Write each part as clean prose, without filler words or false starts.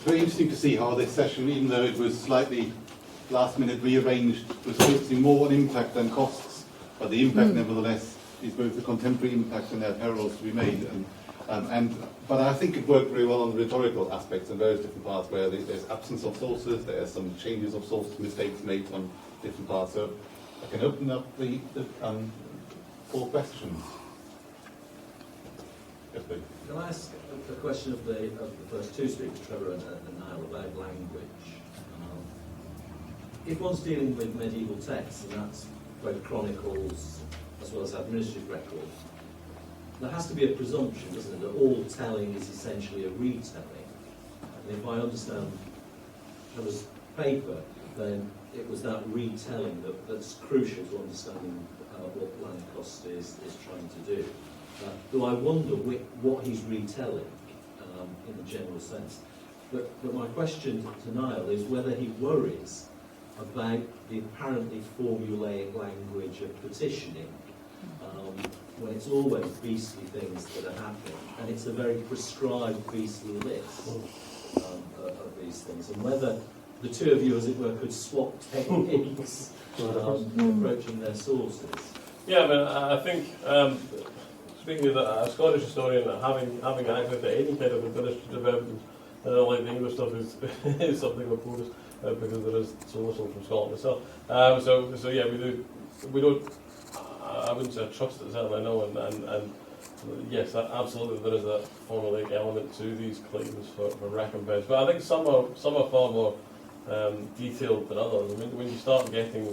very interesting to see how this session, even though it was slightly last minute rearranged, was focusing more on impact than costs, but the impact nevertheless is both the contemporary impact and their perils to be made. But I think it worked very well on the rhetorical aspects in various different parts where there's absence of sources, there's some changes of sources, mistakes made on different parts. So I can open up the for questions. Yes, please. Can I ask a question of the first two speakers, Trevor and Niall, about language? If one's dealing with medieval texts, and that's both chronicles as well as administrative records, there has to be a presumption, doesn't it, that all telling is essentially a retelling. And if I understand Trevor's paper, then it was that retelling that's crucial to understanding what land cost is trying to do. Though I wonder what he's retelling in a general sense. But my question to Niall is whether he worries about the apparently formulaic language of petitioning when it's always beastly things that are happening, and it's a very prescribed beastly list of these things, and whether the two of you, as it were, could swap techniques approaching their sources. Yeah, I mean, I think, speaking of a Scottish historian, having access to any kind of administrative evidence, like the English stuff, is something of course, because there is so little from Scotland itself. So yeah, we don't. I wouldn't say I trust it, certainly I know, and yes, absolutely there is that formulaic element to these claims for recompense. But I think some are far more detailed than others. I mean, when you start getting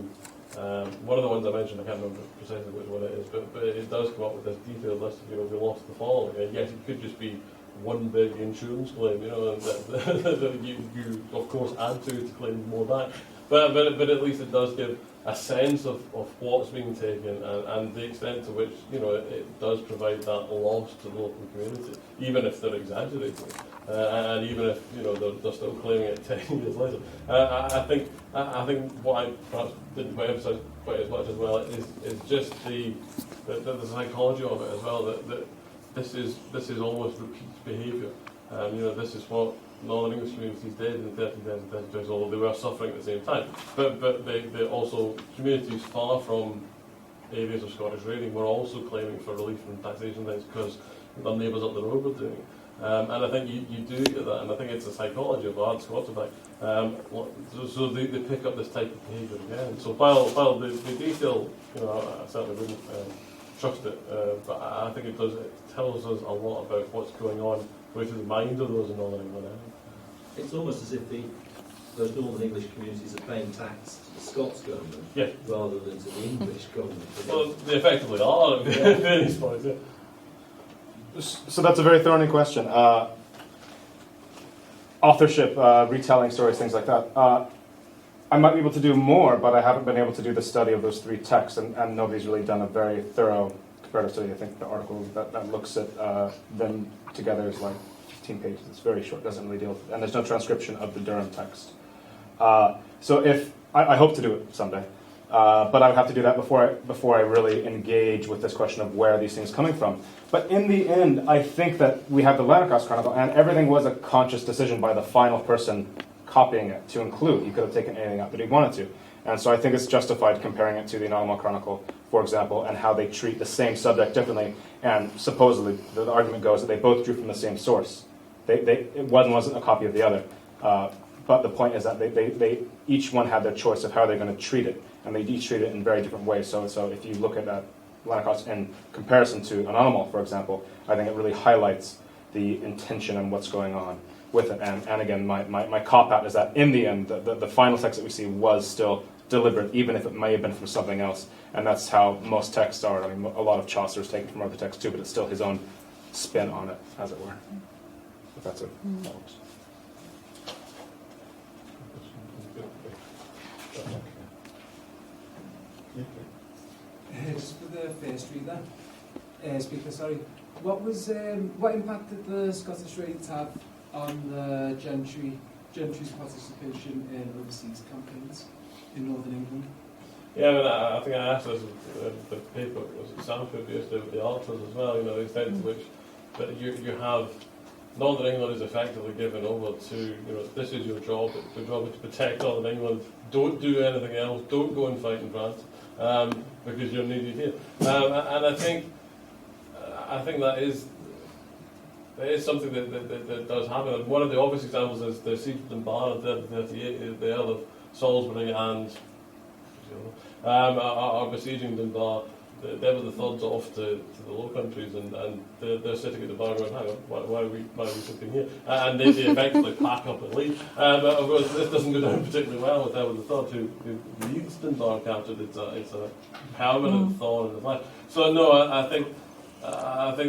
one of the ones I mentioned, I can't remember precisely which one it is, but it does come up with this detailed list of, we lost the following. And yes, it could just be one big insurance claim, and that you of course add to claim more back. But at least it does give a sense of what's being taken and the extent to which it does provide that loss to the local community, even if they're exaggerating, and even if they're still claiming it 10 years later. I think what I perhaps didn't quite emphasise quite as much as well is just the psychology of it as well. That this is almost repeat behaviour. This is what Northern English communities did in the 30s and 32s, although they were suffering at the same time. But they also, communities far from areas of Scottish raiding were also claiming for relief from taxation things because their neighbours up the road were doing it. And I think you do get that, and I think it's the psychology of hard Scots about. So they pick up this type of behaviour again. So while the detail, I certainly wouldn't trust it, but I think it tells us a lot about what's going on with the mind of those in Northern England. It's almost as if those Northern English communities are paying tax to the Scots government rather than to the English government. Well, they effectively are at various points, yeah. So that's a very thorny question. Authorship, retelling stories, things like that. I might be able to do more, but I haven't been able to do the study of those three texts, and nobody's really done a very thorough comparative study. I think the article that looks at them together is like 15 pages. It's very short, doesn't really deal with it. And there's no transcription of the Durham text. So if I hope to do it someday, but I would have to do that before I really engage with this question of where are these things coming from. But in the end, I think that we have the Lanarkhouse Chronicle, and everything was a conscious decision by the final person copying it to include. He could have taken anything out that he wanted to. And so I think it's justified comparing it to the Anomalous Chronicle, for example, and how they treat the same subject differently. And supposedly, the argument goes that they both drew from the same source. One wasn't a copy of the other. But the point is that they each one had their choice of how they're going to treat it. And they each treat it in very different ways. So if you look at that Lanarkhouse in comparison to Anomalous, for example, I think it really highlights the intention and what's going on with it. And again, my cop-out is that in the end, the final text that we see was still deliberate, even if it may have been from something else. And that's how most texts are. I mean, a lot of Chaucer is taken from other texts too, but it's still his own spin on it, as it were. If that's it. That works. Just for the first reader, what impact did the Scottish raids have on the gentry's participation in overseas campaigns in Northern England? Yeah, I mean, I think I asked this the paper, was it Sanford based over the archers as well, the extent to which that you have Northern England is effectively given over to, you know, this is your job. Your job is to protect Northern England. Don't do anything else. Don't go and fight in France because you're needed here. And I think that is something that does happen. And one of the obvious examples is the siege of Dunbar in 1338. The Earl of Salisbury and are besieging Dunbar. David III's off to the Low Countries, and they're sitting at the bar going, hang on, why are we sitting here? And they effectively pack up and leave. But of course, this doesn't go down particularly well with David III, who leads Dunbar captured. It's a permanent thorn in the flesh. So no, I think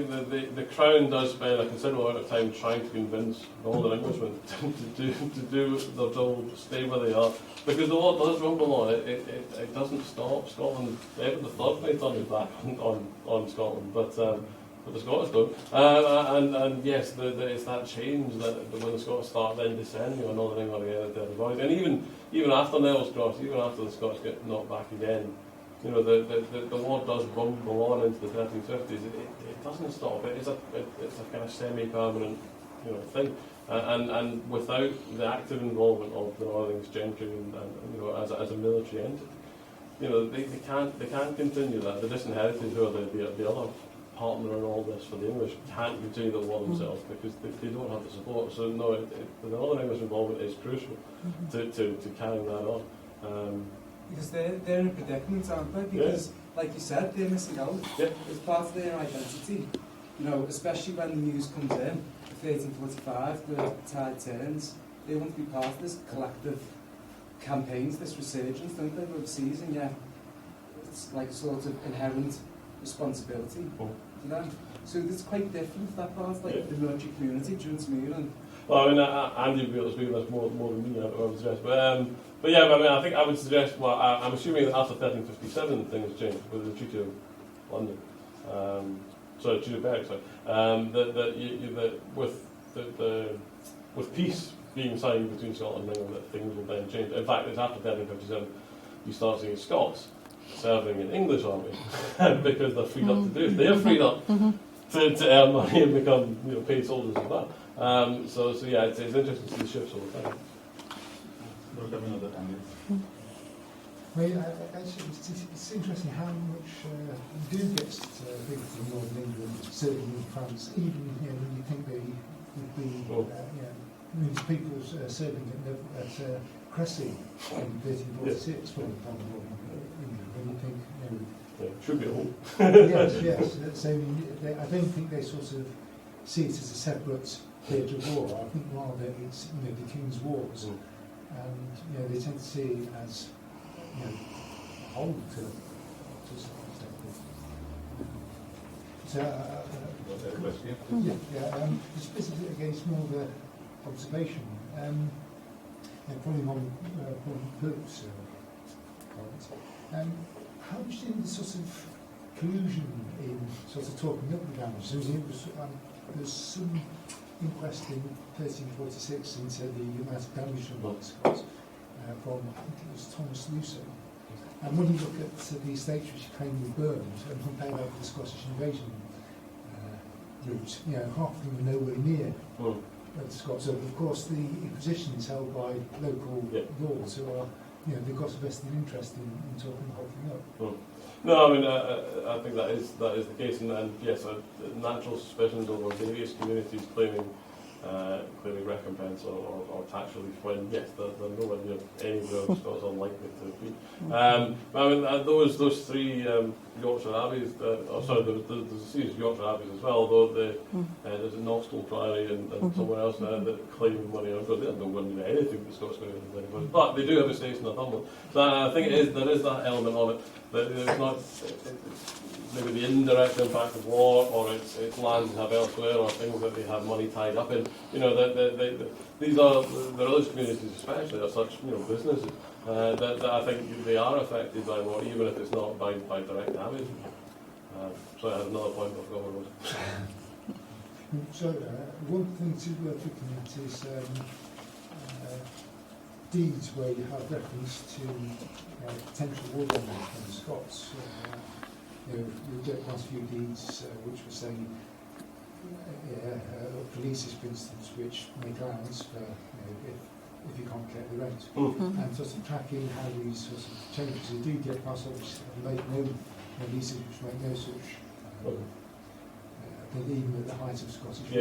that the Crown does spend a considerable amount of time trying to convince Northern Englishmen to do what they're told, stay where they are, because the law does rumble on. It doesn't stop. Scotland, Edward III may turn his back on Scotland, but the Scots don't. And yes, it's that change that when the Scots start then descending on Northern England again at their voice, and even after Nell's Cross, even after the Scots get knocked back again. You know, the war does rumble on into the 1350s. It doesn't stop. It's a kind of semi-permanent, you know, thing. And without the active involvement of the Northern gentry and you know, as a military entity, you know, they can't continue that. The disinherited, who are the other partner in all this for the English, can't continue the war themselves because they don't have the support. So no, the Northern English involvement is crucial to carrying that on. Because they're in a predicament, aren't they? Because, like you said, they're missing out. It's part of their identity. You know, especially when the news comes in, 1345, the tide turns. They want to be part of this collective campaigns, this resurgence, don't they, overseas? And yeah, it's like a sort of inherent responsibility. You know? So it's quite different, that part, like the military community, do you know what I mean? Well, I mean, Andy will be able to speak on this more than me, I would suggest. But yeah, I mean, I think I would suggest, well, I'm assuming that after 1357 things changed with the Treaty of London. Treaty of Berwick, that with peace being signed between Scotland and England, that things will then change. In fact, it's after 1357 you start seeing Scots serving in English army because they're freed up to do it. They're freed up to earn money and become, you know, paid soldiers as well. So yeah, it's interesting to see the shifts all the time. Well, it's interesting how much you do get people from Northern England serving in France, even when you think they would be people serving at Cressy in 1346 from Northern England. When you think, should be at home. yes. So I don't think they sort of see it as a separate theatre of war. I think rather it's the King's Wars, and they tend to see it as whole to some extent. So specifically against more of an observation, and probably on Pope's comment. How much did the sort of collusion in sort of talking up the damage? There's some inquest in 1346 into the amount of damage from the Scots from, I think it was Thomas Lucy. And when you look at the estates which claim were burned and compare that with the Scottish invasion route, half of them are nowhere near the Scots. So of course the Inquisition is held by local lords who are, they've got a vested interest in talking the whole thing up. No, I mean, I think that is the case, and yes, natural suspicions over various communities claiming recompense or tax relief when, yes, they're nowhere near anywhere the Scots are likely to be. I mean, those three Yorkshire Abbeys, there's a series of Yorkshire Abbeys as well, although there's a Nostell Priory and somewhere else that claim money. Of course, they have no money to anything the Scots going to do, but they do have a station in Northumberland. So I think there is that element of it, that it's not maybe the indirect impact of war, or it's lands they have elsewhere, or things that they have money tied up in. These are the religious communities, especially, are such businesses that I think they are affected by war, even if it's not by direct damage. So I have another point of government. So one thing to worth looking at is deeds where you have reference to potential war damage from the Scots. You get quite a few deeds which were saying leases, for instance, which make allowance for if you can't get the rent, and sort of tracking how these sorts of changes you do get past, which have made no leases which make no such. Even at the height of Scottish.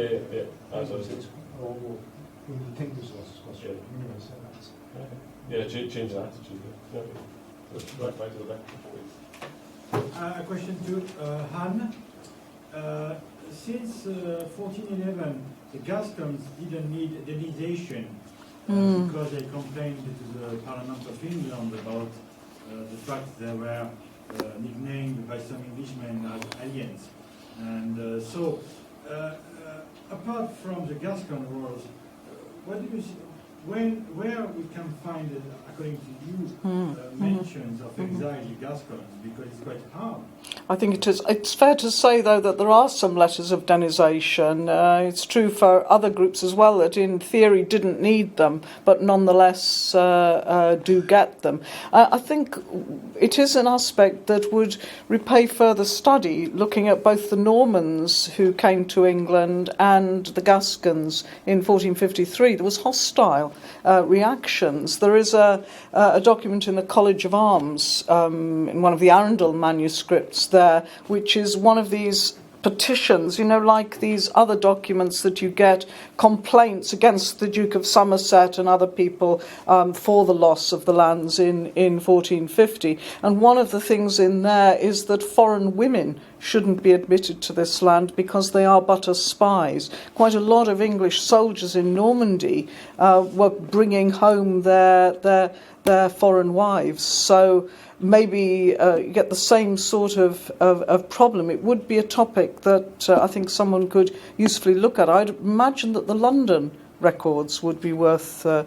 Or when you think there's lots of Scottish. Anyway, so that's. Change in attitude. Right back to the back. A question to Han. Since 1411, the Gascons didn't need denization because they complained to the Parliament of England about the fact they were nicknamed by some Englishmen as aliens. And so, apart from the Gascon wars, what do you see, where we can find, according to you, mentions of exiled Gascons, because it's quite hard. I think it is. It's fair to say, though, that there are some letters of denisation. It's true for other groups as well that, in theory, didn't need them, but nonetheless do get them. I think it is an aspect that would repay further study, looking at both the Normans who came to England and the Gascons in 1453. There was hostile reactions. There is a document in the College of Arms, in one of the Arundel manuscripts there, which is one of these petitions, like these other documents that you get, complaints against the Duke of Somerset and other people for the loss of the lands in 1450. And one of the things in there is that foreign women shouldn't be admitted to this land because they are but as spies. Quite a lot of English soldiers in Normandy were bringing home their foreign wives. So maybe you get the same sort of problem. It would be a topic that I think someone could usefully look at. I'd imagine that the London records would be worth a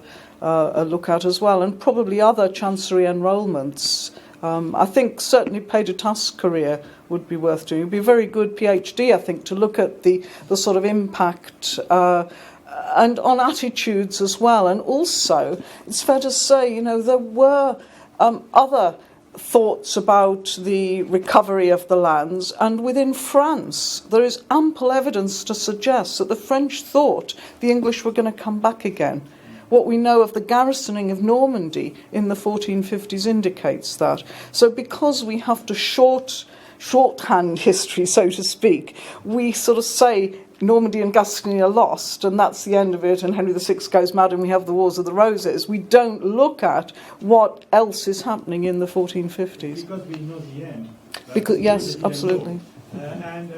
look at as well, and probably other chancery enrolments. I think certainly Paidetas career would be worth doing. It would be a very good PhD, I think, to look at the sort of impact and on attitudes as well. And also, it's fair to say, there were other thoughts about the recovery of the lands, and within France there is ample evidence to suggest that the French thought the English were going to come back again. What we know of the garrisoning of Normandy in the 1450s indicates that. So because we have to shorthand history, so to speak, we sort of say Normandy and Gascony are lost, and that's the end of it, and Henry VI goes mad, and we have the Wars of the Roses. We don't look at what else is happening in the 1450s. Because we know the end. Because, yes, absolutely. And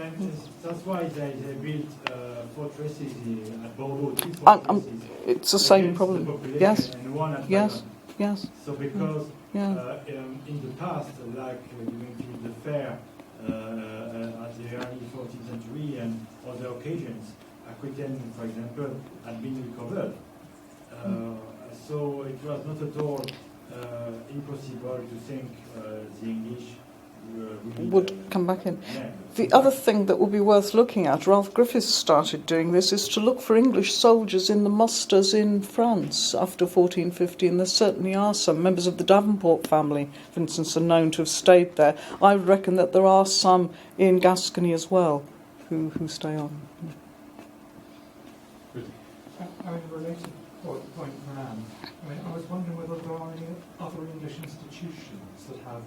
that's why they built fortresses at Bordeaux, two fortresses. It's the same problem. Yes. And one at Yes. Bayonne. Yes. So because Yeah. in the past, like during the fair at the early 14th century and other occasions, Aquitaine, for example, had been recovered. So it was not at all impossible to think the English would come back in. Yeah. The other thing that would be worth looking at, Ralph Griffiths started doing this, is to look for English soldiers in the musters in France after 1450, and there certainly are some. Members of the Davenport family, for instance, are known to have stayed there. I reckon that there are some in Gascony as well who stay on. I mean, related point for Anne. I was wondering whether there are any other English institutions that have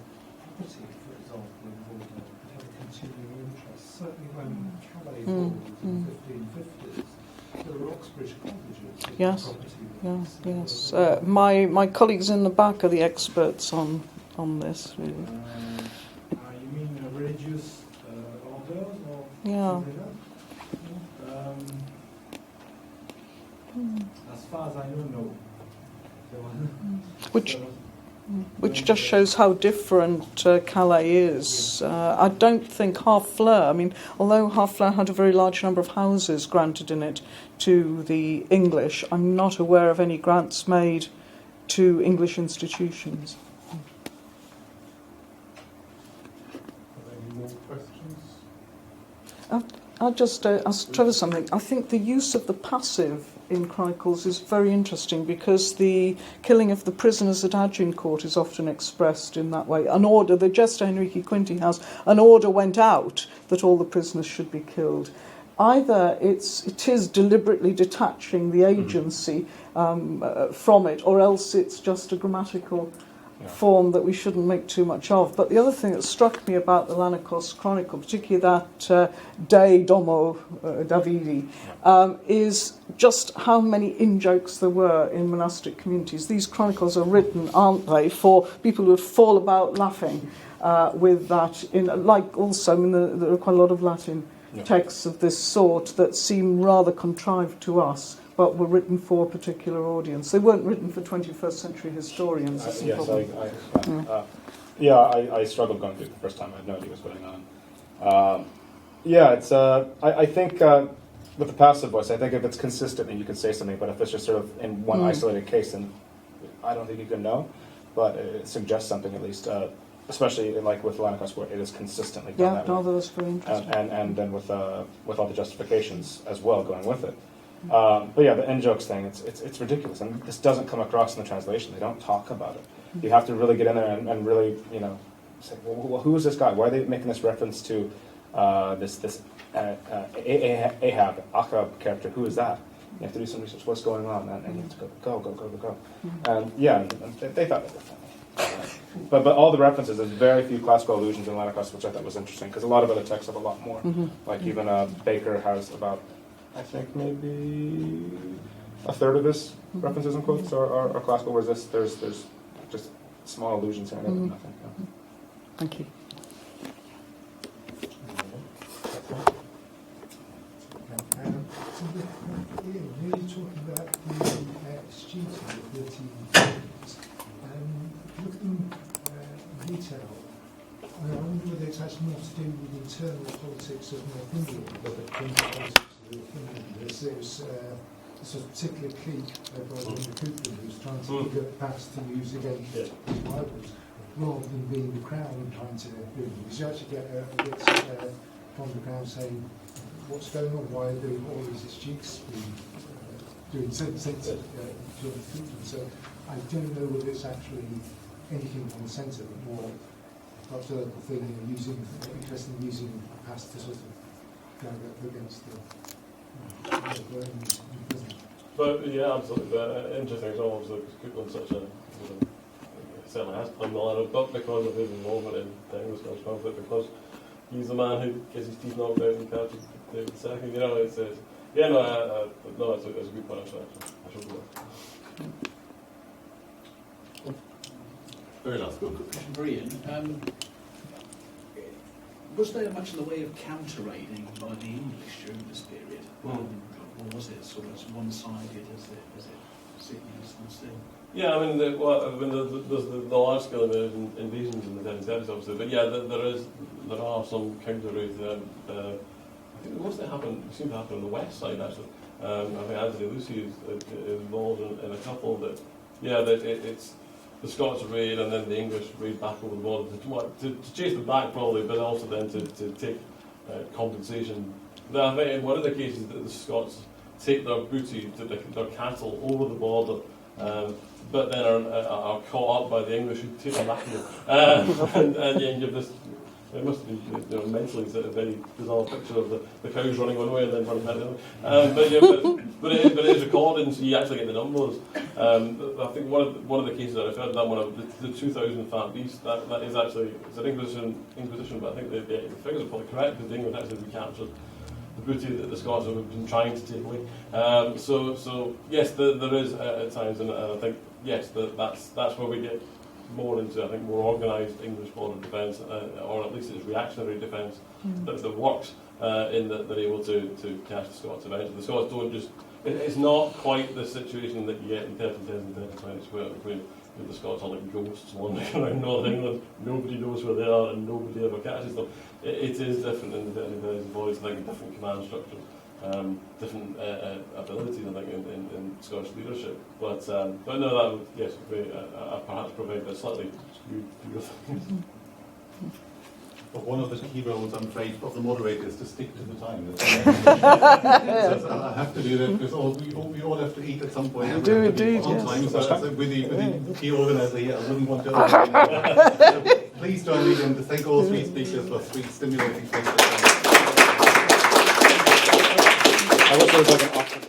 property, for example, involved in it, that have a continuing interest. Certainly when Calais ruled in the 1550s, there were Oxbridge colleges with Yes. property. Yes. My colleagues in the back are the experts on this, really. You mean religious orders or Yeah. something like that? As far as I know, no. There was- Which just shows how different Calais is. I don't think Harfleur, although Harfleur had a very large number of houses granted in it to the English, I'm not aware of any grants made to English institutions. Are there any more questions? I'll just ask Trevor something. I think the use of the passive in Chricles is very interesting because the killing of the prisoners at Agincourt is often expressed in that way. An order, the Gesta Henrici Quinti has, an order went out that all the prisoners should be killed. either it is deliberately detaching the agency from it, or else it's just a grammatical form that we shouldn't make too much of. But the other thing that struck me about the Lanercost Chronicle, particularly that De Domo Davidi, is just how many in-jokes there were in monastic communities. These chronicles are written, aren't they, for people who would fall about laughing with that. There are quite a lot of Latin texts of this sort that seem rather contrived to us, but were written for a particular audience. They weren't written for 21st century historians. I struggled going through it the first time. I had no idea what was going on. I think with the passive voice, I think if it's consistent, then you can say something. But if it's just sort of in one isolated case, then I don't think you can know. But it suggests something at least, especially with Lanercost, where it is consistently done that way. That's very interesting. And then with all the justifications as well going with it. The in-jokes thing, it's ridiculous. And this doesn't come across in the translation. They don't talk about it. You have to really get in there and really, say, well, who is this guy? Why are they making this reference to this Ahab, Achab character? Who is that? You have to do some research. What's going on? And you have to go. And they thought it was funny. But all the references, there's very few classical allusions in Lanercost, which I thought was interesting, because a lot of other texts have a lot more. Like even Baker has about, I think maybe a third of his references and quotes are classical, whereas there's just small allusions here and nothing. Yeah. Thank you. Really talking about the students of the 1340s, looking detail, I wonder whether it's actually more to do with the internal politics of North England, but the politics of North England. There's a particular clique by the Cooper who's trying to look at past to use against his rivals, rather than being the crown trying to do it. Because you actually get a bit from the crown saying, what's going on? Why are all these astutes doing certain things to the Cooper? So I don't know whether it's actually anything from the centre, but more perhaps a thing using the past to sort of go up against the But yeah, absolutely. Interesting as well, because Coupland's such a certainly has played a lot of, but because of his involvement in the English conflict, because he's the man who gets his teeth knocked out and captured David II. It's a good point. I should go. Very last book. Brian, was there much in the way of counter-raiding by the English during this period? Or was it sort of one-sided as it still? Yeah, I mean, there's the large scale of invasions in the 1070s, obviously, but yeah, there are some counter-raids. I think most of it seem to happen on the west side, actually. I think Anthony Lucy is involved in a couple that, it's the Scots raid and then the English raid back over the border to chase them back, probably, but also then to take compensation. I think in one of the cases that the Scots take their booty, their cattle over the border, but then are caught up by the English who take them back again. And you have this. It must be mentally a very bizarre picture of the cows running one way and then running back the other. But it is recorded, so you actually get the numbers. I think one of the cases that I've heard, that one of the 2,000 Fat Beasts, that is actually it's an Inquisition, but I think the figures are probably correct because the English actually recaptured the booty that the Scots have been trying to take away. So yes, there is at times, and I think yes, that's where we get more into, I think, more organised English border defence, or at least it's reactionary defence that works in that they're able to catch the Scots eventually. The Scots don't just. It's not quite the situation that you get in 1310s and 1320s where the Scots are like ghosts wandering around Northern England. Nobody knows where they are and nobody ever catches them. It is different in the 1310s and 40s, like different command structures. Different abilities, I think, in Scottish leadership. But no, that would, yes, perhaps provide a slightly skewed view of things. But one of the key roles, I'm afraid, of the moderator is to stick to the time. So I have to do that because we all have to eat at some point. We do indeed, on yes. time, so with the key organizer here, I wouldn't want to. So please join me in to thank all three speakers for three stimulating speeches. I wish there was like an